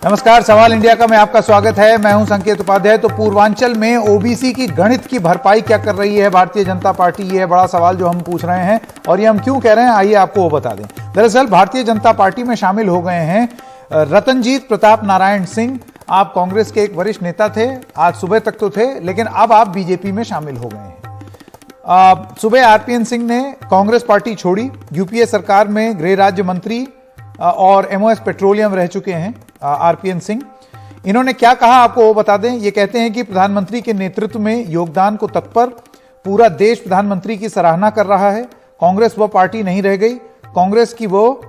नमस्कार, सवाल इंडिया का में आपका स्वागत है। मैं हूं संकेत उपाध्याय। तो पूर्वांचल में ओबीसी की गणित की भरपाई क्या कर रही है भारतीय जनता पार्टी, ये है बड़ा सवाल जो हम पूछ रहे हैं। और ये हम क्यों कह रहे हैं, आइए आपको वो बता दें। दरअसल भारतीय जनता पार्टी में शामिल हो गए हैं रतनजीत प्रताप नारायण सिंह। आप कांग्रेस के एक वरिष्ठ नेता थे, आज सुबह तक तो थे, लेकिन अब आप बीजेपी में शामिल हो गए हैं। सुबह आरपीएन सिंह ने कांग्रेस पार्टी छोड़ी, यूपीए सरकार में गृह राज्य मंत्री और एमओएस पेट्रोलियम रह चुके हैं आरपीएन सिंह। इन्होंने क्या कहा आपको वो बता दें। ये कहते हैं कि प्रधानमंत्री के नेतृत्व में योगदान को तत्पर पूरा देश प्रधानमंत्री की सराहना कर रहा है। कांग्रेस वो पार्टी नहीं रह गई, कांग्रेस की वो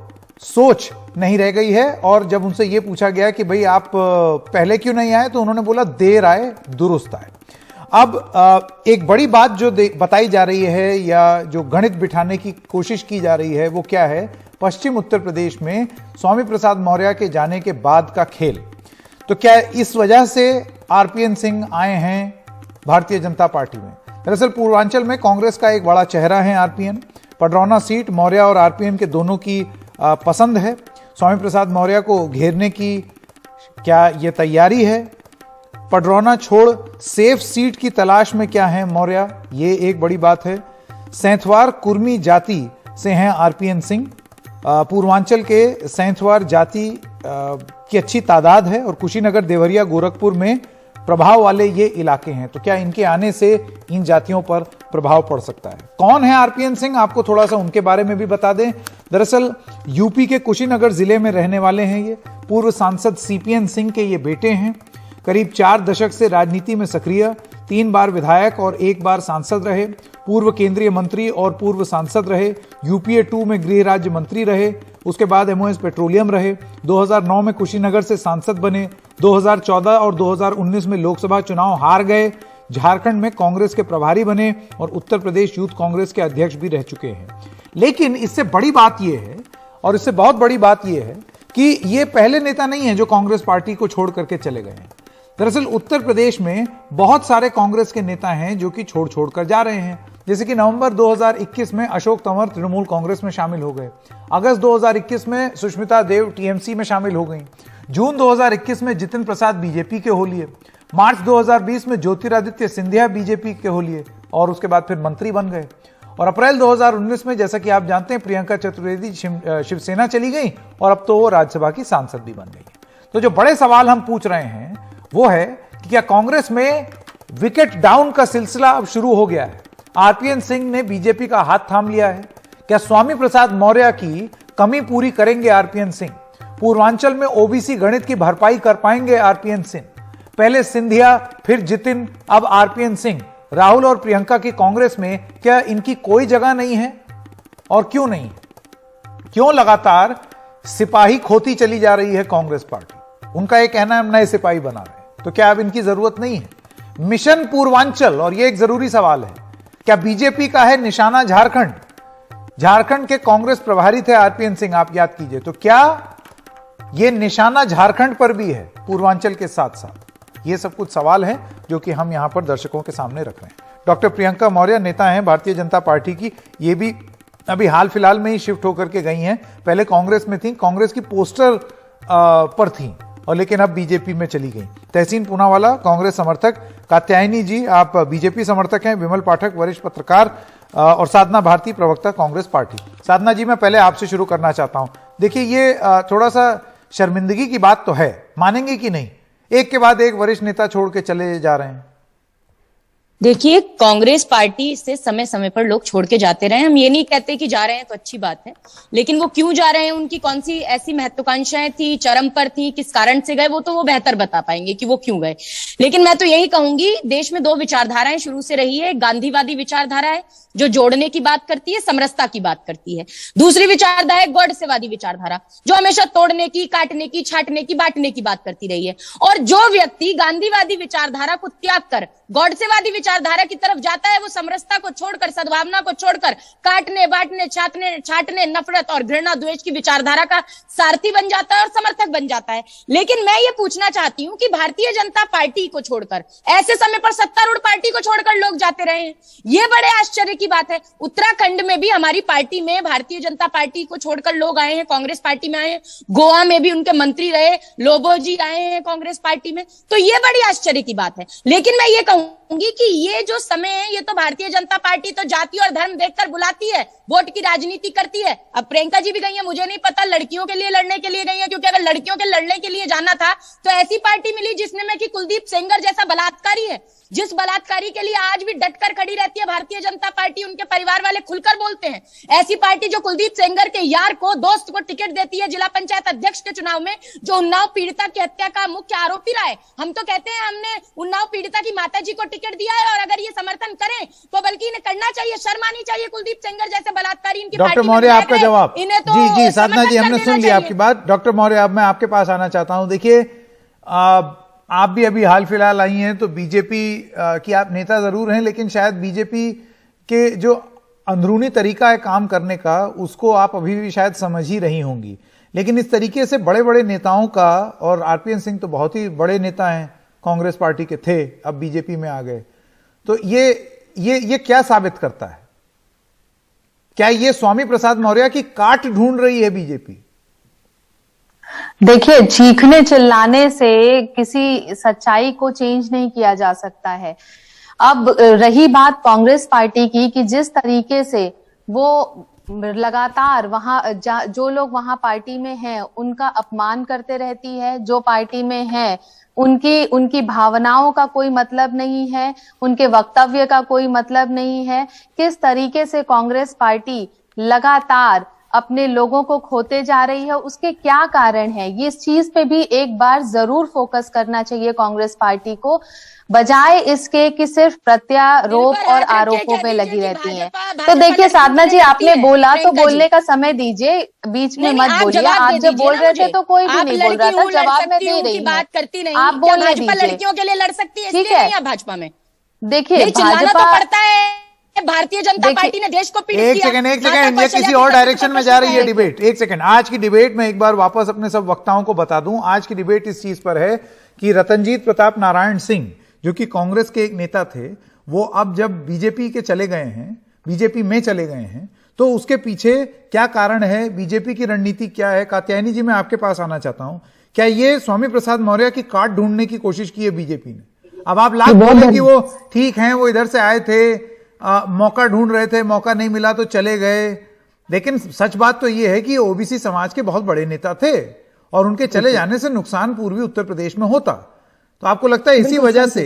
सोच नहीं रह गई है। और जब उनसे ये पूछा गया कि भाई आप पहले क्यों नहीं आए, तो उन्होंने बोला देर आए दुरुस्त आए। अब एक बड़ी बात जो बताई जा रही है या जो गणित बिठाने की कोशिश की जा रही है वो क्या है, पश्चिम उत्तर प्रदेश में स्वामी प्रसाद मौर्य के जाने के बाद का खेल। तो क्या इस वजह से आरपीएन सिंह आए हैं भारतीय जनता पार्टी में? दरअसल पूर्वांचल में कांग्रेस का एक बड़ा चेहरा है आरपीएन। पडरौना सीट मौर्य और आरपीएन के दोनों की पसंद है। स्वामी प्रसाद मौर्य को घेरने की क्या ये तैयारी है? पडरौना छोड़ सेफ सीट की तलाश में क्या है मौर्य, ये एक बड़ी बात है। सैंथवार कुर्मी जाति से हैं आरपीएन सिंह। पूर्वांचल के सैंथवार जाति की अच्छी तादाद है और कुशीनगर, देवरिया, गोरखपुर में प्रभाव वाले ये इलाके हैं। तो क्या इनके आने से इन जातियों पर प्रभाव पड़ सकता है? कौन है आरपीएन सिंह, आपको थोड़ा सा उनके बारे में भी बता दें। दरअसल यूपी के कुशीनगर जिले में रहने वाले हैं ये। पूर्व सांसद सीपीएन सिंह के ये बेटे हैं। करीब 4 दशक से राजनीति में सक्रिय, 3 बार विधायक और 1 बार सांसद रहे। पूर्व केंद्रीय मंत्री और पूर्व सांसद रहे। यूपीए 2 में गृह राज्य मंत्री रहे। उसके बाद एमओएस पेट्रोलियम रहे। 2009 में कुशीनगर से सांसद बने। 2014 और 2019 में लोकसभा चुनाव हार गए। झारखंड में कांग्रेस के प्रभारी बने और उत्तर प्रदेश यूथ कांग्रेस के अध्यक्ष भी रह चुके हैं। लेकिन इससे बड़ी बात यह है, और इससे बहुत बड़ी बात यह है कि ये पहले नेता नहीं है जो कांग्रेस पार्टी को छोड़ करके चले गए हैं। दरअसल उत्तर प्रदेश में बहुत सारे कांग्रेस के नेता हैं जो कि छोड़ कर जा रहे हैं। जैसे कि नवंबर 2021 में अशोक तंवर तृणमूल कांग्रेस में शामिल हो गए। अगस्त 2021 में सुष्मिता देव टीएमसी में शामिल हो गई। जून 2021 में जितिन प्रसाद बीजेपी के हो लिए। मार्च 2020 में ज्योतिरादित्य सिंधिया बीजेपी के हो लिए और उसके बाद फिर मंत्री बन गए। और अप्रैल 2019 में, जैसा कि आप जानते हैं, प्रियंका चतुर्वेदी शिवसेना चली गई और अब तो वो राज्यसभा की सांसद भी बन गई। तो जो बड़े सवाल हम पूछ रहे हैं वो है कि क्या कांग्रेस में विकेट डाउन का सिलसिला अब शुरू हो गया है? आरपीएन सिंह ने बीजेपी का हाथ थाम लिया है। क्या स्वामी प्रसाद मौर्य की कमी पूरी करेंगे आरपीएन सिंह? पूर्वांचल में ओबीसी गणित की भरपाई कर पाएंगे आरपीएन सिंह? पहले सिंधिया, फिर जितिन, अब आरपीएन सिंह। राहुल और प्रियंका की कांग्रेस में क्या इनकी कोई जगह नहीं है? और क्यों नहीं? क्यों लगातार सिपाही खोती चली जा रही है कांग्रेस पार्टी? उनका एक कहना है हम नए सिपाही बना रहे हैं। तो क्या अब इनकी जरूरत नहीं है? मिशन पूर्वांचल, और यह एक जरूरी सवाल है, क्या बीजेपी का है निशाना झारखंड? झारखंड के कांग्रेस प्रभारी थे आरपीएन सिंह, आप याद कीजिए। तो क्या यह निशाना झारखंड पर भी है पूर्वांचल के साथ साथ? ये सब कुछ सवाल हैं जो कि हम यहां पर दर्शकों के सामने रख रहे हैं। डॉक्टर प्रियंका मौर्य नेता हैं भारतीय जनता पार्टी की। ये भी अभी हाल फिलहाल में ही शिफ्ट होकर के गई हैं। पहले कांग्रेस में थी, कांग्रेस की पोस्टर पर थी, और लेकिन अब बीजेपी में चली गई। तहसीन पूनावाला कांग्रेस समर्थक, कात्यायनी जी आप बीजेपी समर्थक हैं, विमल पाठक वरिष्ठ पत्रकार, और साधना भारती प्रवक्ता कांग्रेस पार्टी। साधना जी, मैं पहले आपसे शुरू करना चाहता हूं। देखिए, ये थोड़ा सा शर्मिंदगी की बात तो है, मानेंगे कि नहीं? एक के बाद एक वरिष्ठ नेता छोड़ के चले जा रहे हैं। देखिए, कांग्रेस पार्टी से समय समय पर लोग छोड़ के जाते रहे। हम ये नहीं कहते कि जा रहे हैं तो अच्छी बात है, लेकिन वो क्यों जा रहे हैं, उनकी कौन सी ऐसी महत्वाकांक्षाएं थी, चरम पर थी, किस कारण से गए, वो तो वो बेहतर बता पाएंगे कि वो क्यों गए। लेकिन मैं तो यही कहूंगी, देश में 2 विचारधाराएं शुरू से रही है। गांधीवादी विचारधारा है जो जोड़ने की बात करती है, समरसता की बात करती है। दूसरी विचारधारा है गॉडसेवादी विचारधारा, जो हमेशा तोड़ने की, काटने की, छाटने की, बांटने की बात करती रही है। और जो व्यक्ति गांधीवादी विचारधारा को त्याग कर गॉडसेवादी विचारधारा की तरफ जाता है, वो समरसता को छोड़कर, सद्भावना को छोड़कर काटने, बांटने, छाटने, नफरत और घृणा, द्वेष की विचारधारा का सारथी बन जाता है और समर्थक बन जाता है। लेकिन मैं ये पूछना चाहती हूं कि भारतीय जनता पार्टी को छोड़कर, ऐसे समय पर सत्तारूढ़ पार्टी को छोड़कर लोग जाते रहे हैं। ये बड़े आश्चर्य की बात है, उत्तराखंड में भी हमारी पार्टी में भारतीय जनता पार्टी को छोड़कर लोग आए हैं, कांग्रेस पार्टी में आए हैं। गोवा में भी उनके मंत्री रहे, लोबो जी आए हैं कांग्रेस पार्टी में। तो ये बड़ी आश्चर्य की बात है। लेकिन मैं ये कहूंगी कि ये जो समय है, ये तो भारतीय जनता पार्टी तो जाति और धर्म देखकर बुलाती है, वोट की राजनीति करती है। अब प्रियंका जी भी गई है, मुझे नहीं पता लड़कियों के लिए लड़ने के लिए गई है, क्योंकि अगर लड़कियों के लड़ने के लिए जाना था तो ऐसी पार्टी मिली जिसने में कि कुलदीप सेंगर जैसा बलात्कारी है, जिस बलात्कारी के लिए आज भी डटकर खड़ी रहती है भारतीय जनता पार्टी, उनके परिवार वाले खुलकर बोलते हैं। ऐसी पार्टी जो कुलदीप सेंगर के यार को, दोस्त को टिकट देती है जिला पंचायत अध्यक्ष के चुनाव में, जो उन्नाव पीड़िता की हत्या का मुख्य आरोपी रहा है। हम तो कहते हैं हमने उन्नाव पीड़िता की माता जी को टिकट दिया है, और अगर ये समर्थन करें तो बल्कि इन्हें करना चाहिए, शर्म आनी चाहिए। कुलदीप सेंगर जैसे बलात्कारी इनकी डॉक्टर मौर्य, आपका जवाब। इन्हें तो जी साधना जी, हमने सुन लिया आपकी बात। डॉक्टर मौर्य, अब मैं आपके पास आना चाहता हूं। देखिए, आप भी अभी हाल फिलहाल आई हैं, तो बीजेपी की आप नेता जरूर हैं, लेकिन शायद बीजेपी के जो अंदरूनी तरीका है काम करने का, उसको आप अभी भी शायद समझ ही रही होंगी। लेकिन इस तरीके से बड़े बड़े नेताओं का, और आरपीएन सिंह तो बहुत ही बड़े नेता हैं, कांग्रेस पार्टी के थे, अब बीजेपी में आ गए, तो ये क्या साबित करता है? क्या ये स्वामी प्रसाद मौर्य की काट ढूंढ रही है बीजेपी? देखिए, चीखने चिल्लाने से किसी सच्चाई को चेंज नहीं किया जा सकता है। अब रही बात कांग्रेस पार्टी की कि जिस तरीके से वो लगातार वहां जो लोग वहां पार्टी में हैं उनका अपमान करते रहती है, जो पार्टी में है उनकी भावनाओं का कोई मतलब नहीं है, उनके वक्तव्य का कोई मतलब नहीं है। किस तरीके से कांग्रेस पार्टी लगातार अपने लोगों को खोते जा रही है, उसके क्या कारण है, ये इस चीज पे भी एक बार जरूर फोकस करना चाहिए कांग्रेस पार्टी को, बजाय इसके कि सिर्फ प्रत्यारोप और आरोपों पे लगी रहती है। तो देखिए साधना जी, आपने बोला तो बोलने का समय दीजिए, बीच में मत बोलिए। आप जब बोल रहे थे तो कोई भी नहीं बोल रहा था, जवाब मैं दे रही हूँ, आप बोलने दीजिए। लड़कियों के लिए लड़ सकती है, ठीक है। भाजपा में देखिए, भाजपा पड़ता है, भारतीय जनता पार्टी ने देश को पीड़ित किया। एक सेकंड, ये किसी और डायरेक्शन में जा रही है डिबेट। एक सेकंड, आज की डिबेट में एक बार वापस अपने सब वक्ताओं को बता दूं, आज की डिबेट इस चीज पर है कि रतनजीत प्रताप नारायण सिंह, जो कि कांग्रेस के एक नेता थे, वो अब जब बीजेपी के चले गए हैं, बीजेपी में चले गए हैं, तो उसके पीछे क्या कारण है, बीजेपी की रणनीति क्या है? कात्यायनी जी, मैं आपके पास आना चाहता हूं। क्या ये स्वामी प्रसाद मौर्य की काट ढूंढने की कोशिश की है बीजेपी ने? अब आप लाख बोले कि वो ठीक है, वो इधर से आए थे, मौका ढूंढ रहे थे, मौका नहीं मिला तो चले गए, लेकिन सच बात तो ये है कि ओबीसी समाज के बहुत बड़े नेता थे, और उनके चले जाने से नुकसान पूर्वी उत्तर प्रदेश में होता। तो आपको लगता है इसी वजह से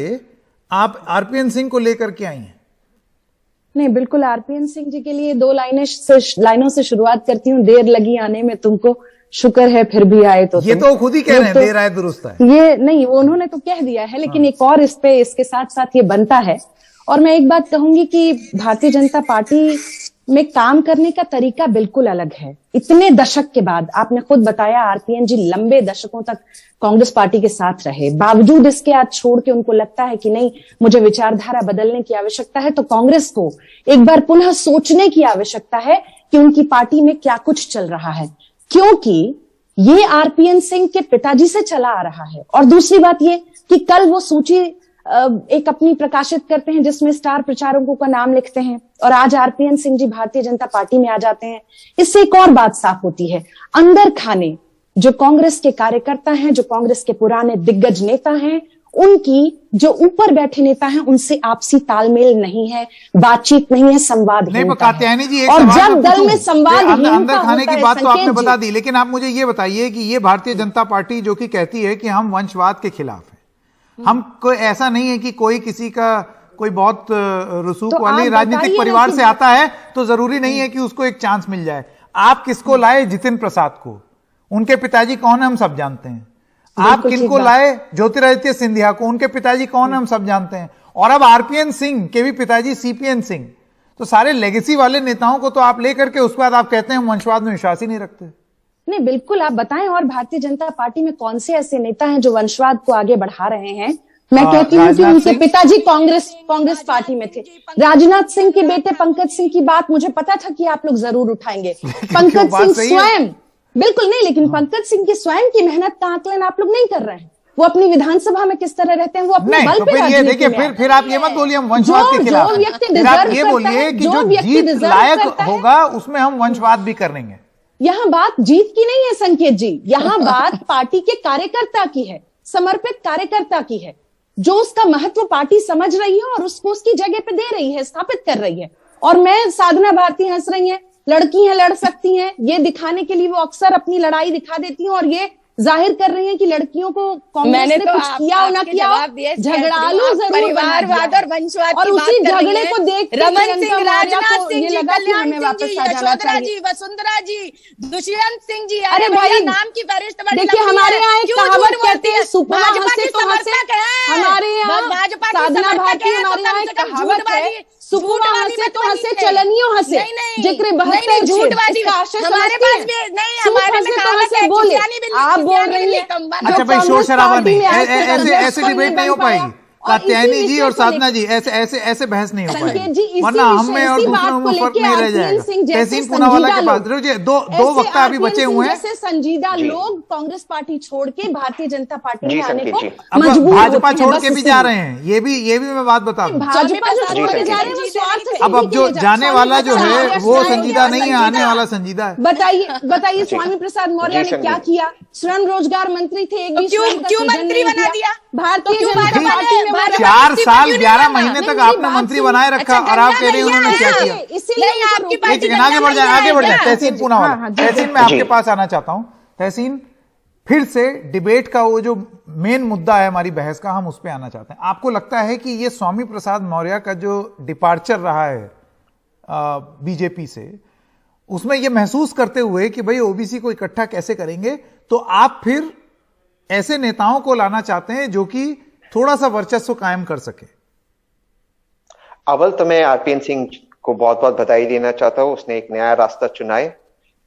आप आरपीएन सिंह को लेकर के आई हैं? नहीं, बिल्कुल। आरपीएन सिंह जी के लिए दो लाइनों से शुरुआत करती हूँ। देर लगी आने में तुमको, शुक्र है फिर भी आए तो। ये तो खुद ही कह रहे हैं, देर आए दुरुस्त है। ये नहीं, वो उन्होंने तो कह दिया है, लेकिन एक और इसके साथ साथ ये बनता है। और मैं एक बात कहूंगी कि भारतीय जनता पार्टी में काम करने का तरीका बिल्कुल अलग है। इतने दशक के बाद, आपने खुद बताया, आरपीएन जी लंबे दशकों तक कांग्रेस पार्टी के साथ रहे, बावजूद इसके आज छोड़ के उनको लगता है कि नहीं, मुझे विचारधारा बदलने की आवश्यकता है, तो कांग्रेस को एक बार पुनः सोचने की आवश्यकता है कि उनकी पार्टी में क्या कुछ चल रहा है, क्योंकि ये आरपीएन सिंह के पिताजी से चला आ रहा है। और दूसरी बात ये कि कल वो सूची एक अपनी प्रकाशित करते हैं जिसमें स्टार प्रचारकों का नाम लिखते हैं, और आज आरपीएन सिंह जी भारतीय जनता पार्टी में आ जाते हैं। इससे एक और बात साफ होती है, अंदर खाने जो कांग्रेस के कार्यकर्ता हैं, जो कांग्रेस के पुराने दिग्गज नेता हैं, उनकी जो ऊपर बैठे नेता हैं, उनसे आपसी तालमेल नहीं है, बातचीत नहीं है, संवाद नहीं है। कात्यायनी जी, और जब दल में संवाद अंदर खाने की बात तो आपने बता दी, लेकिन आप मुझे ये बताइए कि ये भारतीय जनता पार्टी जो कि कहती है कि हम वंशवाद के खिलाफ है, हम कोई ऐसा नहीं है कि कोई किसी का कोई बहुत रसूख वाले राजनीतिक परिवार से आता है तो जरूरी नहीं है कि उसको एक चांस मिल जाए। आप किसको लाए? जितिन प्रसाद को। उनके पिताजी कौन है हम सब जानते हैं। आप किनको लाए? ज्योतिरादित्य सिंधिया को। उनके पिताजी कौन है हम सब जानते हैं। और अब आरपीएन सिंह के भी पिताजी सीपीएन सिंह। तो सारे लेगेसी वाले नेताओं को तो आप लेकर के उसके बाद आप कहते हैं हम वंशवाद में विश्वास ही नहीं रखते। नहीं, बिल्कुल आप बताएं, और भारतीय जनता पार्टी में कौन से ऐसे नेता हैं जो वंशवाद को आगे बढ़ा रहे हैं? मैं कहती हूँ कि उनके पिताजी कांग्रेस पार्टी में थे। राजनाथ सिंह के बेटे पंकज सिंह की बात मुझे पता था कि आप लोग जरूर उठाएंगे। पंकज सिंह स्वयं, बिल्कुल नहीं, लेकिन पंकज सिंह की स्वयं की मेहनत का आकलन आप लोग नहीं कर रहे हैं। वो अपनी विधानसभा में किस तरह रहते हैं, वो अपने नहीं, बल तो पे फिर ये राजनीति देखिए, में फिर आप ये मत बोलिए हम वंशवाद के खिलाफ जो हैं। व्यक्ति फिर आप डिजर्व ये करता बोलिए है, कि जो जो व्यक्ति जीत डिजर्व लायक करता है, होगा उसमें हम वंशवाद भी कर लेंगे। यहाँ बात जीत की नहीं है संकेत जी, यहाँ बात पार्टी के कार्यकर्ता की है, समर्पित कार्यकर्ता की है, जो उसका महत्व पार्टी समझ रही है और उसको उसकी जगह पे दे रही है, स्थापित कर रही है। और मैं साधना भारती हंस रही हैं, लड़की हैं, लड़ सकती हैं, ये दिखाने के लिए वो अक्सर अपनी लड़ाई दिखा देती हैं और ये जाहिर कर रही हैं कि लड़कियों को कांग्रेस ने कुछ किया हो ना किया हो, झगड़ालू जरूर परिवारवाद और वंशवाद और की उसी बात कर रही झगड़े हैं। को देख के रमन प्रियंका सिंह, मौर्य राजनाथ को सिंह ये जी, लगा कि कल्याण हमें सिंह वापस जी, आ जाना यशोधरा चाहिए। जी, वसुंधरा जी, दुष्यंत सिंह जी, अरे भाई, नाम की फरिश्त बड़ी देखिए लंबी हमारे है। यहाँ एक क्यों कहावत झूठ कहते बोलती हैं, है? सुपना भाजपा हंसे की तो हंसे। समर्थक है। हमारे यहाँ भाजपा की साधना समर्थक भारती, है, तो हमारे कम यहाँ से एक कम कहावत झूठवादी- है, सुपना झूठवादी हंसे मत तो हंसे, बनिए। चलनियों हंसे, नहीं, नहीं, जिक्र नहीं, 72 नहीं, छेद, झूठवादी इसका आशय हमारे समझती पास हैं? भी नहीं, सूप हमारे में हंसे तो कहावत हंसे है, बोले, खिसियानी बिल्ली, आप बोल खिसियानी रही बिल्ली हैं। कम बन। जो अच्छा भाई, शोर कांग्रेस शराबा पार्टी नहीं, में आज तक अध्यक्ष ऐसे कोई डिबेट नहीं हो बन पाया। पाएगी। और कात्यायनी इसी जी विषय और को साधना लेकर- जी, ऐसे बहस नहीं हो संकेत जी, पाएगी, इसी वरना विषय, हमें और इसी दूसरों बात को में फर्क लेके नहीं रह आरपीएन जाएगा। सिंह जैसे तहसीन पूनावाला के संजीदा पास लोग, रुकिए, दो वक्ता अभी आरपीएन बचे सिंह हुए हैं। जैसे संजीदा जी। लोग कांग्रेस पार्टी छोड़ के भारतीय जनता पार्टी जी, में आने संकेत को जी। अब मजबूर भाजपा होते हैं, छोड़ बस के भी इसीलिए। जा रहे हैं, ये भी मैं बात बता दूं। भाजपा जो जी, छोड़ के संकेत जा रहे जी। हैं वो स्वार्थ से अब जो जाने वाला जो है वो संजीदा नहीं है, आने वाला संजीदा है। बताइए स्वामी प्रसाद मौर्य जी, ने क्या संकेत। किया? श्रम रोजगार मंत्री थे, एक भी क्यों- श्रम का क्यों सृजन मंत्री नहीं बना दिया? भारतीय क्यों जनता भाजपा पार्टी में ने- वो- 4 साल क्यों नहीं 11 बना? महीने तक नहीं, आपने बात मंत्री सुनिए। बनाए रखा अच्छा, और आप गंगा कह रहे हैं मैया उन्होंने क्या है। किया। इसीलिए नहीं, उनको आपकी रोका। पार्टी एक सेकंड आगे बढ़ जाए, आगे बढ़ जाए। तहसीन हाँ, पूनावाला, हाँ, जी, तहसीन मैं आपके जी। पास आना चाहता हूं। तहसीन, फिर से डिबेट का वो जो मेन मुद्दा है हमारी बहस का, हम उस पर आना चाहते हैं। आपको लगता है कि ये स्वामी प्रसाद मौर्य का जो डिपार्चर रहा है बीजेपी से, उसमें ये महसूस करते हुए कि भाई ओबीसी को इकट्ठा कैसे करेंगे, तो आप फिर ऐसे नेताओं को लाना चाहते हैं जो कि थोड़ा सा वर्चस्व कायम कर सके? अव्वल तो मैं आरपीएन सिंह को बहुत बहुत बधाई देना चाहता हूं, उसने एक नया रास्ता चुना है।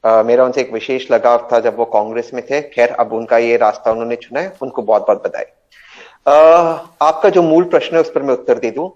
मेरा उनसे एक विशेष लगाव था जब वो कांग्रेस में थे। खैर, अब उनका ये रास्ता उन्होंने चुना है, उनको बहुत बहुत बधाई। आपका जो मूल प्रश्न है उस पर मैं उत्तर दे दूं।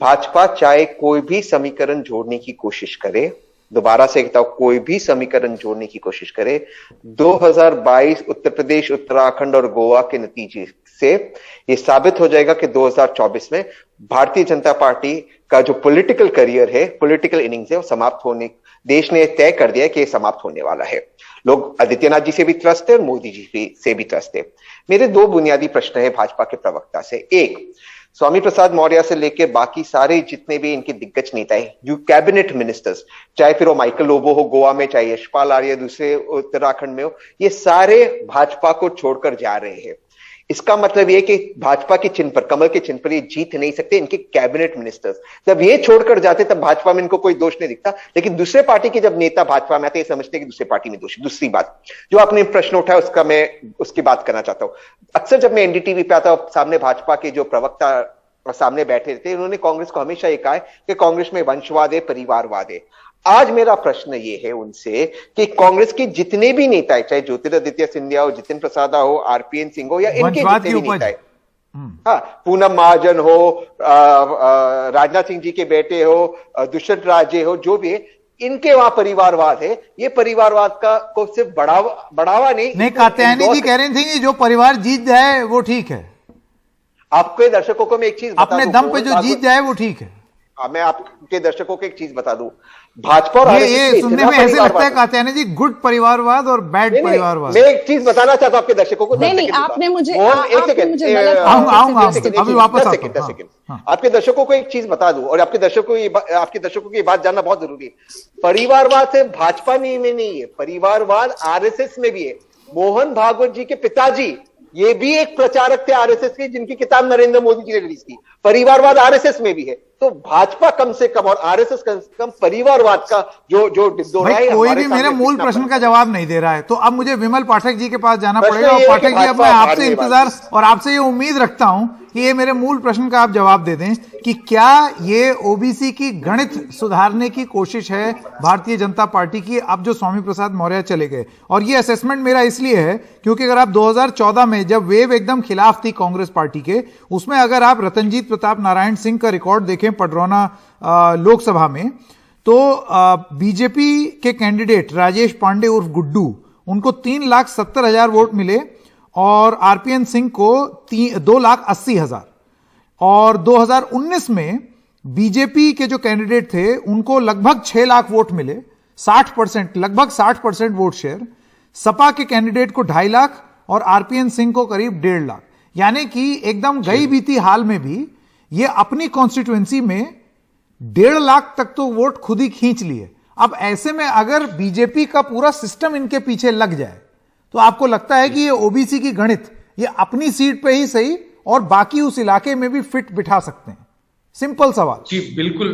भाजपा चाहे कोई भी समीकरण जोड़ने की कोशिश करे, दोबारा से कहता हूं, कोई भी समीकरण जोड़ने की कोशिश करे, 2022 उत्तर प्रदेश, उत्तराखंड और गोवा के नतीजे से यह साबित हो जाएगा कि 2024 में भारतीय जनता पार्टी का जो पॉलिटिकल करियर है, पॉलिटिकल इनिंग्स है, वो समाप्त होने, देश ने तय कर दिया है कि यह समाप्त होने वाला है। लोग आदित्यनाथ जी से भी त्रस्त है और मोदी जी से भी त्रस्त है। मेरे दो बुनियादी प्रश्न है भाजपा के प्रवक्ता से। एक, स्वामी प्रसाद मौर्य से लेकर बाकी सारे जितने भी इनके दिग्गज नेता है, यू कैबिनेट मिनिस्टर्स, चाहे फिर वो माइकल लोबो हो गोवा में, चाहे यशपाल आर्य दूसरे उत्तराखंड में हो, ये सारे भाजपा को छोड़कर जा रहे हैं। इसका मतलब यह कि भाजपा के चिन्ह पर, कमल के चिन्ह पर ये जीत नहीं सकते इनके कैबिनेट मिनिस्टर्स। जब ये छोड़कर जाते तब भाजपा में इनको कोई दोष नहीं दिखता, लेकिन दूसरे पार्टी के जब नेता भाजपा में आते ये समझते हैं कि दूसरे पार्टी में दोष। दूसरी बात जो आपने प्रश्न उठाया उसका मैं उसकी बात करना चाहता हूं। अक्सर जब मैं एनडीटीवी पे आता हूं, सामने भाजपा के जो प्रवक्ता सामने बैठे थे, उन्होंने कांग्रेस को हमेशा ये कहा है कि कांग्रेस में वंशवाद है, परिवारवाद है। आज मेरा प्रश्न ये है उनसे कि कांग्रेस के जितने भी नेता है, चाहे ज्योतिरादित्य सिंधिया हो, जितिन प्रसाद हो, आरपीएन सिंह हो, या इनके जितने भी नेता है, हाँ, पूनम महाजन हो, राजनाथ सिंह जी के बेटे हो, दुष्यंत राजे हो, जो भी है, इनके वहां परिवारवाद है। ये परिवारवाद का को सिर्फ बढ़ावा नहीं, कात्यायनी जी कह रही थी कि जो परिवार जीत जाए वो ठीक है। आपके दर्शकों को मैं एक चीज अपने दम पे जो जीत जाए वो ठीक है। मैं आपके दर्शकों को एक चीज बता दूं, भाजपा और ये सुनने में ऐसे लगता है कात्यायनी जी, गुड परिवारवाद और बैड परिवारवाद। मैं एक चीज बताना चाहता हूं आपके दर्शकों को। नहीं, आपने मुझे एक सेकंड, आऊंगा अभी वापस 10 सेकंड आपके दर्शकों को एक चीज बता दूं, और आपके दर्शकों की बात जानना बहुत जरूरी है। परिवारवाद से भाजपा में नहीं है, परिवारवाद आरएसएस में भी है। मोहन भागवत जी के पिताजी ये भी एक प्रचारक थे आरएसएस के, जिनकी किताब नरेंद्र मोदी जी ने रिलीज की। परिवारवाद आरएसएस में भी है, तो भाजपा कम से कम और आरएसएस कम से कम परिवारवाद का जो कोई भी मेरे मूल प्रश्न का जवाब नहीं दे रहा है। तो अब मुझे विमल पाठक जी के पास जाना पड़ेगा। और पाठक जी, अब मैं आपसे इंतजार और आपसे ये उम्मीद रखता हूं कि ये मेरे मूल प्रश्न का आप जवाब दे दें कि क्या ये ओबीसी की गणित सुधारने की कोशिश है भारतीय जनता पार्टी की, अब जो स्वामी प्रसाद मौर्य चले गए। और ये असेसमेंट मेरा इसलिए है क्योंकि अगर आप 2014 में जब वेव एकदम खिलाफ थी कांग्रेस पार्टी के, उसमें अगर आप रतनजीत प्रताप नारायण सिंह का रिकॉर्ड देखें पडरौना लोकसभा में, तो बीजेपी के कैंडिडेट राजेश पांडे उर्फ गुड्डू, उनको 3,70,000 वोट मिले और आरपीएन सिंह को 2,80,000। और 2019 में बीजेपी के जो कैंडिडेट थे उनको लगभग 6 लाख वोट मिले, 60%, लगभग 60% वोट शेयर। सपा के कैंडिडेट को 2.5 लाख और आरपीएन सिंह को करीब 1.5 लाख। यानी कि एकदम गई बीती हाल में भी ये अपनी कॉन्स्टिट्यूएंसी में 1.5 लाख तक तो वोट खुद ही खींच लिए। अब ऐसे में अगर बीजेपी का पूरा सिस्टम इनके पीछे लग जाए तो आपको लगता है कि ये ओबीसी की गणित ये अपनी सीट पे ही सही और बाकी उस इलाके में भी फिट बिठा सकते हैं? सिंपल सवाल। जी बिल्कुल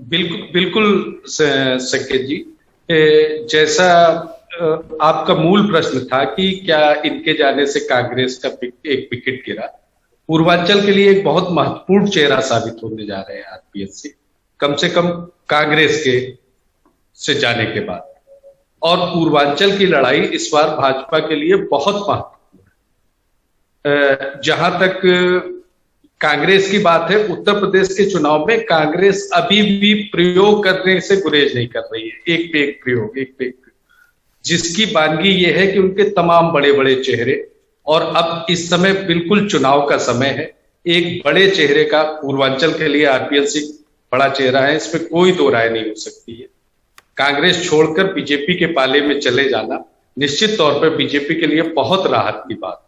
बिल्कुल बिल्कुल संकेत जी, जैसा आपका मूल प्रश्न था कि क्या इनके जाने से कांग्रेस का एक विकेट गिरा, पूर्वांचल के लिए एक बहुत महत्वपूर्ण चेहरा साबित होने जा रहे हैं आरपीएस से कम कांग्रेस के से जाने के बाद। और पूर्वांचल की लड़ाई इस बार भाजपा के लिए बहुत महत्वपूर्ण है। जहां तक कांग्रेस की बात है, उत्तर प्रदेश के चुनाव में कांग्रेस अभी भी प्रयोग करने से गुरेज नहीं कर रही है। एक पे एक प्रयोग, जिसकी वानगी यह है कि उनके तमाम बड़े बड़े चेहरे, और अब इस समय बिल्कुल चुनाव का समय है, एक बड़े चेहरे का पूर्वांचल के लिए आरपीएन सिंह बड़ा चेहरा है, इसमें कोई दो राय नहीं हो सकती है। कांग्रेस छोड़कर बीजेपी के पाले में चले जाना निश्चित तौर पर बीजेपी के लिए बहुत राहत की बात।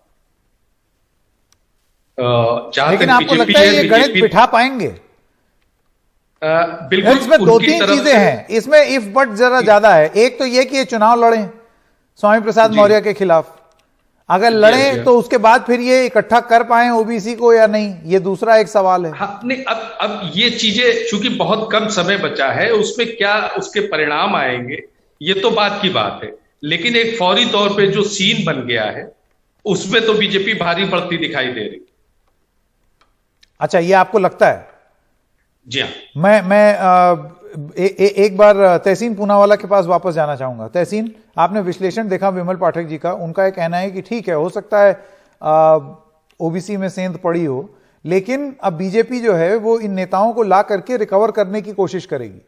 लेकिन आपको लगता है ये गणित बिठा पाएंगे? बिल्कुल। इसमें 2-3 चीजें हैं, इसमें इफ बट जरा ज्यादा है। एक तो ये कि ये चुनाव लड़े स्वामी प्रसाद मौर्य के खिलाफ, अगर लड़े तो उसके बाद फिर ये इकट्ठा कर पाए ओबीसी को या नहीं, ये दूसरा एक सवाल है। हाँ, नहीं, अब ये चीजें चूंकि बहुत कम समय बचा है, उसमें क्या उसके परिणाम आएंगे ये तो बात की बात है, लेकिन एक फौरी तौर पे जो सीन बन गया है उसमें तो बीजेपी भारी पड़ती दिखाई दे रही। अच्छा, ये आपको लगता है? जी हाँ। मैं एक बार तहसीन पूनावाला के पास वापस जाना चाहूंगा। तहसीन, आपने विश्लेषण देखा विमल पाठक जी का, उनका एक कहना है कि ठीक है, हो सकता है ओबीसी में सेंध पड़ी हो, लेकिन अब बीजेपी जो है वो इन नेताओं को ला करके रिकवर करने की कोशिश करेगी।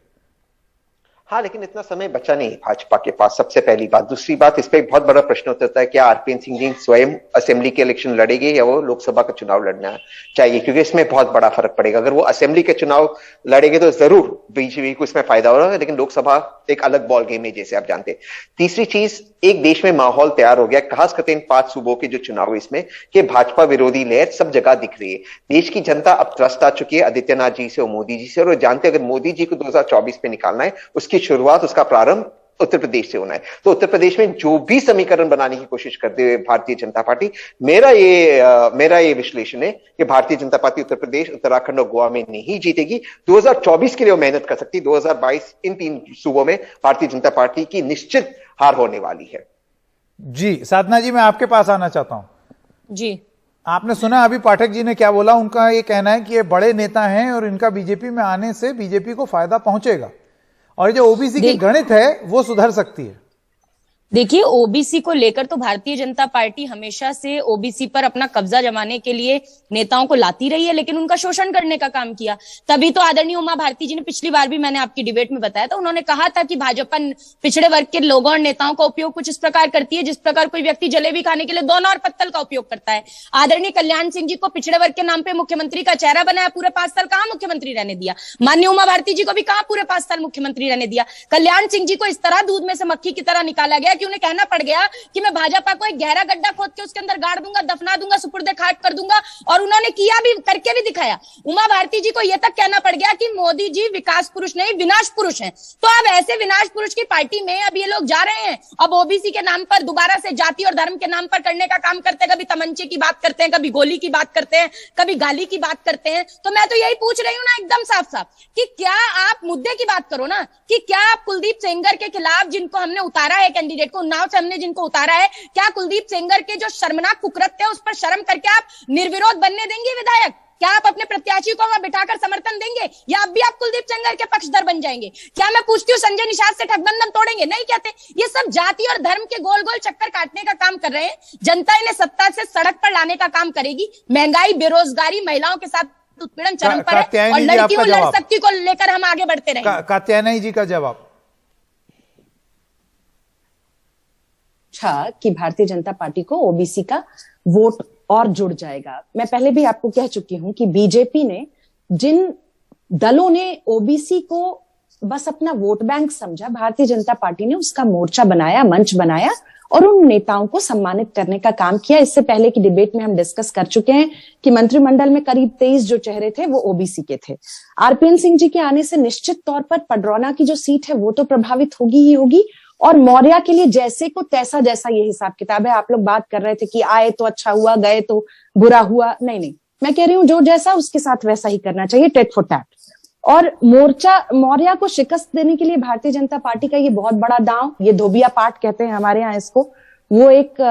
हाँ, लेकिन इतना समय बचा नहीं भाजपा के पास, सबसे पहली बात। दूसरी बात, इस पे एक बहुत बड़ा प्रश्न उठता है, क्या आरपीएन सिंह जी स्वयं असेंबली के इलेक्शन लड़ेंगे या वो लोकसभा का चुनाव लड़ना चाहिए, क्योंकि इसमें बहुत बड़ा फर्क पड़ेगा। अगर वो असेंबली के चुनाव लड़ेंगे तो जरूर बीजेपी को इसमें फायदा होगा, लेकिन लोकसभा एक अलग बॉल गेम है, जैसे आप जानते हैं। तीसरी चीज, एक देश में माहौल तैयार हो गया, खास करके इन 5 सूबों के जो चुनाव है इसमें, कि भाजपा विरोधी लहर सब जगह दिख रही है। देश की जनता अब त्रस्त आ चुकी है आदित्यनाथ जी से और मोदी जी से, और जानते अगर मोदी जी को 2024 में निकालना है, उसकी शुरुआत, उसका प्रारंभ उत्तर प्रदेश से होना है। तो उत्तर प्रदेश में जो भी समीकरण बनाने की कोशिश करते हुए भारतीय जनता पार्टी, मेरा ये विश्लेषण है कि भारतीय जनता पार्टी उत्तर प्रदेश, उत्तराखंड और गोवा में नहीं जीतेगी। 2024 के लिए वो मेहनत कर सकती है। 2022 इन 3 सूबों में भारतीय जनता पार्टी की निश्चित हार होने वाली है। जी साधना जी, मैं आपके पास आना चाहता हूं। जी, आपने सुना अभी पाठक जी ने क्या बोला? उनका ये कहना है कि ये बड़े नेता हैं और इनका बीजेपी में आने से बीजेपी को फायदा पहुंचेगा, और जो ओबीसी की गणित है वो सुधर सकती है। देखिए, ओबीसी को लेकर तो भारतीय जनता पार्टी हमेशा से ओबीसी पर अपना कब्जा जमाने के लिए नेताओं को लाती रही है, लेकिन उनका शोषण करने का काम किया। तभी तो आदरणीय उमा भारती जी ने पिछली बार भी, मैंने आपकी डिबेट में बताया था, उन्होंने कहा था कि भाजपा पिछड़े वर्ग के लोगों और नेताओं का उपयोग कुछ इस प्रकार करती है जिस प्रकार कोई व्यक्ति जलेबी खाने के लिए दोना और पत्तल का उपयोग करता है। आदरणीय कल्याण सिंह जी को पिछड़े वर्ग के नाम पे मुख्यमंत्री का चेहरा बनाया, पूरे 5 साल कहां मुख्यमंत्री रहने दिया। माननीय उमा भारती जी को भी कहां पूरे 5 साल मुख्यमंत्री रहने दिया। कल्याण सिंह जी को इस तरह दूध में से मक्खी की तरह निकाला गया कि उन्हें कहना पड़ गया कि मैं भाजपा को एक गहरा गड्ढा खोद के उसके अंदर गाड़ दूंगा, दफना दूंगा, सुपुर्दे खाक कर दूंगा, और उन्होंने किया भी, करके भी दिखाया। उमा भारती जी को यह तक कहना पड़ गया कि मोदी जी विकास पुरुष नहीं विनाश पुरुष हैं। तो अब ऐसे विनाश पुरुष की पार्टी में अब ये लोग जा रहे हैं, अब ओबीसी के नाम पर दोबारा से जाति और धर्म के नाम पर करने का काम करते हैं। कभी तमंचे की बात करते हैं, कभी गोली की बात करते हैं, कभी गाली की बात करते हैं। तो मैं तो यही पूछ रही हूं ना एकदम साफ साफ कि क्या आप मुद्दे की बात करो ना, कि क्या आप कुलदीप सेंगर के खिलाफ, जिनको हमने उतारा है कैंडिडेट को, उन्नाव से हमने जिनको उतारा है, क्या कुलदीप सेंगर के जो शर्मनाक कुकृत्य है उस पर शर्म करके आप निर्विरोध बनने देंगे विधायक? क्या आप अपने प्रत्याशी को वहां बिठाकर समर्थन देंगे, या अब भी आप कुलदीप सेंगर के पक्षधर बन जाएंगे? क्या मैं पूछती हूँ संजय निषाद से गठबंधन तोड़ेंगे? नहीं कहते। ये सब जाति और धर्म के गोल गोल चक्कर काटने का काम कर रहे हैं। जनता इन्हें सत्ता से सड़क पर लाने का काम करेगी। महंगाई, बेरोजगारी, महिलाओं के साथ उत्पीड़न चरम पर है, और लड़कियों लड़ शक्ति को लेकर हम आगे बढ़ते रहेंगे। कात्यायनी जी का जवाब। पूछा कि भारतीय जनता पार्टी को ओबीसी का वोट और जुड़ जाएगा, मैं पहले भी आपको कह चुकी हूं कि बीजेपी ने, जिन दलों ने ओबीसी को बस अपना वोट बैंक समझा, भारतीय जनता पार्टी ने उसका मोर्चा बनाया, मंच बनाया और उन नेताओं को सम्मानित करने का काम किया। इससे पहले की डिबेट में हम डिस्कस कर चुके हैं कि मंत्रिमंडल में करीब 23 जो चेहरे थे वो ओबीसी के थे। आरपीएन सिंह जी के आने से निश्चित तौर पर पडरौना की जो सीट है वो तो प्रभावित होगी ही होगी, और मौर्या के लिए जैसे को तैसा जैसा ये हिसाब किताब है। आप लोग बात कर रहे थे कि आए तो अच्छा हुआ, गए तो बुरा हुआ। नहीं, मैं कह रही हूं जो जैसा उसके साथ वैसा ही करना चाहिए, टेट फॉर टैट। और मोर्चा मौर्या को शिकस्त देने के लिए भारतीय जनता पार्टी का ये बहुत बड़ा दांव, ये धोबिया पाठ कहते हैं हमारे यहाँ इसको, वो एक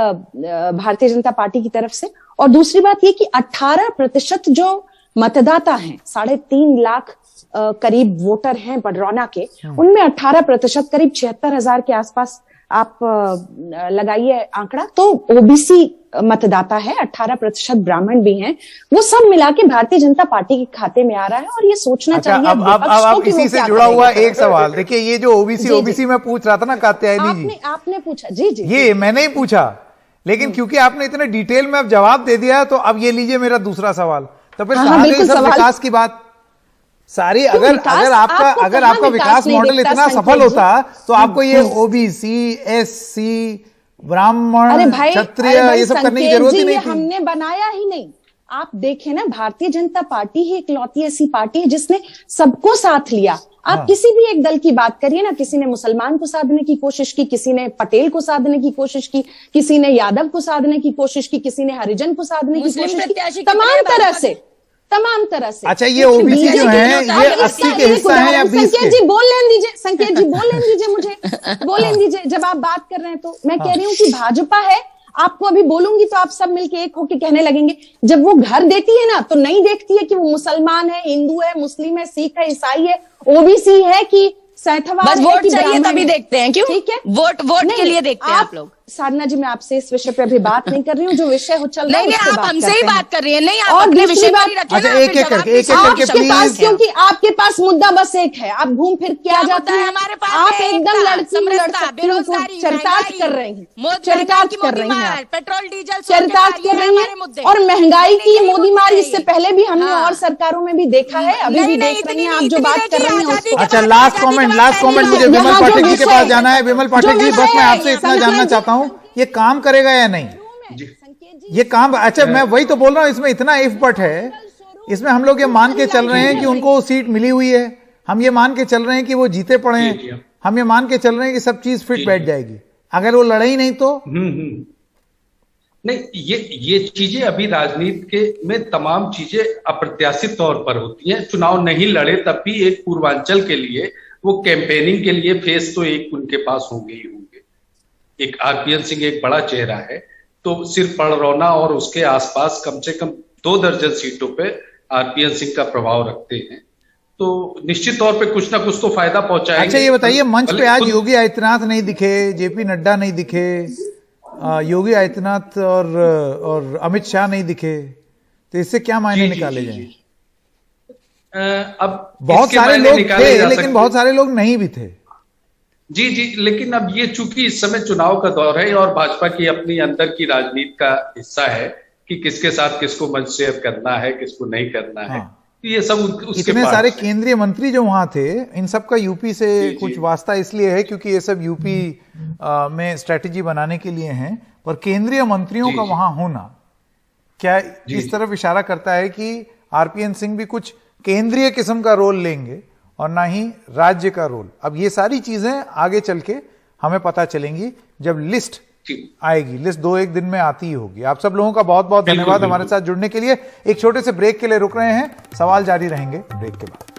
भारतीय जनता पार्टी की तरफ से। और दूसरी बात ये कि 18% जो मतदाता हैं, 3.5 लाख करीब वोटर हैं पडरौना के, उनमें 18% करीब 76,000 के आसपास आप लगाइए आंकड़ा, तो ओबीसी मतदाता है, 18% ब्राह्मण भी हैं, वो सब मिला के भारतीय जनता पार्टी के खाते में आ रहा है। और ये सोचना चाहिए अब इसी से जुड़ा हुआ एक सवाल देखिए, ये जो ओबीसी मैं पूछ रहा था ना कात्यायनी जी, आपने पूछा जी, ये मैंने ही पूछा, लेकिन क्योंकि आपने इतने डिटेल में अब जवाब दे दिया, तो अब ये लीजिए मेरा दूसरा सवाल। तो फिर विकास की बात सारी, अगर आपका विकास मॉडल इतना सफल होता तो आपको ये ओबीसी, एससी, ब्राह्मण, क्षत्रिय ये सब करने की जरूरत ही नहीं थी। हमने बनाया ही नहीं। आप देखें ना, भारतीय जनता पार्टी ही इकलौती ऐसी पार्टी है जिसने सबको साथ लिया। आप किसी भी एक दल की बात करिए ना, किसी ने मुसलमान को साधने की कोशिश की, किसी ने पटेल को साधने की कोशिश की, किसी ने यादव को साधने की कोशिश की, किसी ने हरिजन को साधने की कोशिश की, तमाम तरह से। अच्छा, ये ओबीसी जो है ये 80 के हिस्सा है या 20 के? संकेत जी बोल लेने दीजिए, संकेत जी बोल लेने दीजिए, मुझे बोल लेने दीजिए। जब आप बात कर रहे हैं तो मैं कह रही हूँ कि भाजपा है, आपको अभी बोलूंगी तो आप सब मिलके एक होके कहने लगेंगे। जब वो घर देती है ना, तो नहीं देखती है कि वो मुसलमान है, हिंदू है, मुस्लिम है, सिख है, ईसाई है, ओबीसी है कि सैंथवाद, बस वोट चाहिए तभी देखते हैं। क्यों? ठीक है, वोट के लिए देखते हैं आप लोग। साधना जी, मैं आपसे इस विषय पे अभी बात नहीं कर रही हूँ, जो विषय हो चल रहा है नहीं, आप हमसे ही बात कर रही है। नहीं, आप और अपने दूसरी विषय बात, पर ही रखिए। अच्छा, एक एक करके प्लीज, क्योंकि आपके पास मुद्दा बस एक है, आप घूम फिर के आ जाते हैं। हमारे पास आप एकदम समरसता, बेरोजगारी, चरितार्थ कर रही हैं, चरितार्थ कर रही हैं, पेट्रोल डीजल चरितार्थ कर रही हैं। और महंगाई की मोदी मार इससे पहले भी हमने और सरकारों में भी देखा है, अभी भी देख रही हैं। आप जो बात कर रही हैं। अच्छा, लास्ट कमेंट मुझे विमल पाठक जी के पास जाना है। विमल पाठक जी, बस मैं आपसे इतना जानना चाहता हूँ, ये काम करेगा या नहीं? ये काम, अच्छा मैं वही तो बोल रहा हूं, इसमें इतना इफ बट है, इसमें हम लोग ये मान के चल रहे हैं कि उनको सीट मिली हुई है, हम ये मान के चल रहे हैं कि वो जीते पड़े हैं, हम ये मान के चल रहे हैं कि सब चीज फिट बैठ जाएगी। अगर वो लड़े ही नहीं तो नहीं, ये चीजें अभी राजनीति के में तमाम चीजें अप्रत्याशित तौर पर होती हैं। चुनाव नहीं लड़े तब भी एक पूर्वांचल के लिए, वो कैंपेनिंग के लिए फेस तो एक उनके पास होंगे ही होंगे। एक आरपीएन सिंह एक बड़ा चेहरा है, तो सिर्फ पडरौना और उसके आसपास कम से कम 2 दर्जन सीटों पे आरपीएन सिंह का प्रभाव रखते हैं, तो निश्चित तौर पे कुछ ना कुछ तो फायदा पहुंचाएंगे। अच्छा, ये बताइए, मंच पे आज योगी आदित्यनाथ नहीं दिखे, जेपी नड्डा नहीं दिखे, योगी आदित्यनाथ और अमित शाह नहीं दिखे, तो इससे क्या मायने निकाले जाएं? अब बहुत सारे लोग थे, लेकिन बहुत सारे लोग नहीं भी थे। जी, लेकिन अब ये चूंकि इस समय चुनाव का दौर है और भाजपा की अपनी अंदर की राजनीति का हिस्सा है कि किसके साथ किसको मंच शेयर करना है, किसको नहीं करना है, तो ये सब उसके इतने सारे केंद्रीय मंत्री जो वहां थे, इन सब का यूपी से कुछ वास्ता इसलिए है क्योंकि ये सब यूपी में स्ट्रेटेजी बनाने के लिए हैं, पर केंद्रीय मंत्रियों का वहां होना क्या इस तरफ इशारा करता है कि आरपीएन सिंह भी कुछ केंद्रीय किस्म का रोल लेंगे और ना ही राज्य का रोल? अब ये सारी चीजें आगे चल के हमें पता चलेंगी जब लिस्ट आएगी। लिस्ट 2-1 दिन में आती ही होगी। आप सब लोगों का बहुत बहुत धन्यवाद हमारे साथ जुड़ने के लिए। एक छोटे से ब्रेक के लिए रुक रहे हैं, सवाल जारी रहेंगे ब्रेक के बाद।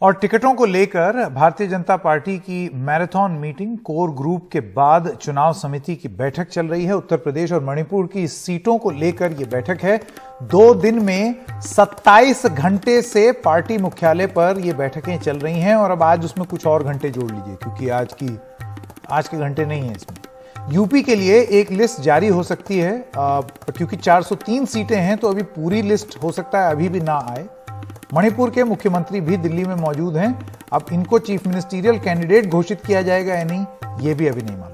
और टिकटों को लेकर भारतीय जनता पार्टी की मैराथन मीटिंग, कोर ग्रुप के बाद चुनाव समिति की बैठक चल रही है। उत्तर प्रदेश और मणिपुर की सीटों को लेकर यह बैठक है। 2 दिन में 27 घंटे से पार्टी मुख्यालय पर यह बैठकें चल रही हैं और अब आज उसमें कुछ और घंटे जोड़ लीजिए क्योंकि आज के घंटे नहीं है इसमें। यूपी के लिए एक लिस्ट जारी हो सकती है क्योंकि 403 सीटें हैं तो अभी पूरी लिस्ट हो सकता है अभी भी ना आए। मणिपुर के मुख्यमंत्री भी दिल्ली में मौजूद हैं। अब इनको चीफ मिनिस्टीरियल कैंडिडेट घोषित किया जाएगा या नहीं, यह भी अभी नहीं मालूम।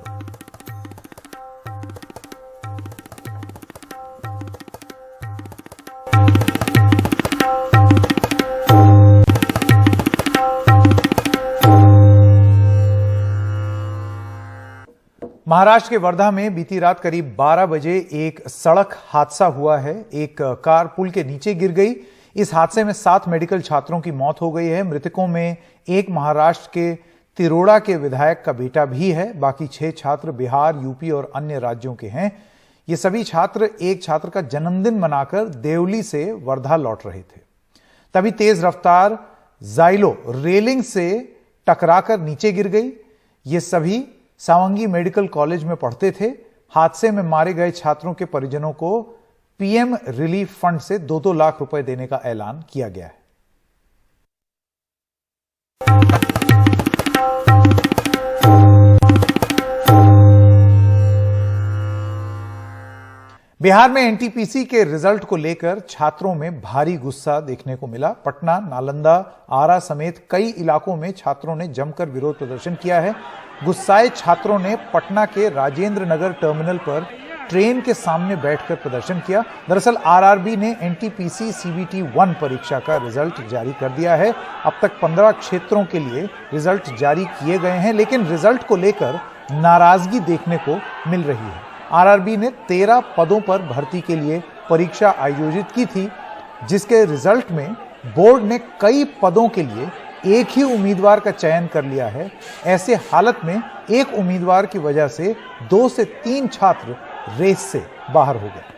महाराष्ट्र के वर्धा में बीती रात करीब 12 बजे एक सड़क हादसा हुआ है। एक कार पुल के नीचे गिर गई। इस हादसे में 7 मेडिकल छात्रों की मौत हो गई है। मृतकों में एक महाराष्ट्र के तिरोड़ा के विधायक का बेटा भी है। बाकी 6 छात्र बिहार, यूपी और अन्य राज्यों के हैं। ये सभी छात्र एक छात्र का जन्मदिन मनाकर देवली से वर्धा लौट रहे थे। तभी तेज रफ्तार जाइलो रेलिंग से टकराकर नीचे गिर गई। ये सभी सावंगी मेडिकल कॉलेज में पढ़ते थे। हादसे में मारे गए छात्रों के परिजनों को पीएम रिलीफ फंड से 2-2 लाख रुपए देने का ऐलान किया गया है। बिहार में एनटीपीसी के रिजल्ट को लेकर छात्रों में भारी गुस्सा देखने को मिला। पटना, नालंदा, आरा समेत कई इलाकों में छात्रों ने जमकर विरोध प्रदर्शन किया है। गुस्साए छात्रों ने पटना के राजेंद्र नगर टर्मिनल पर ट्रेन के सामने बैठकर प्रदर्शन किया। दरअसल आरआरबी ने एनटीपीसी सीबीटी 1 परीक्षा का रिजल्ट जारी कर दिया है। अब तक 15 क्षेत्रों के लिए रिजल्ट जारी किए गए हैं, लेकिन रिजल्ट को लेकर नाराजगी देखने को मिल रही है। आरआरबी ने 13 पदों पर भर्ती के लिए परीक्षा आयोजित की थी, जिसके रिजल्ट में बोर्ड ने कई पदों के लिए एक ही उम्मीदवार का चयन कर लिया है। ऐसे हालत में एक उम्मीदवार की वजह से 2 से 3 छात्र रेस से बाहर हो गए।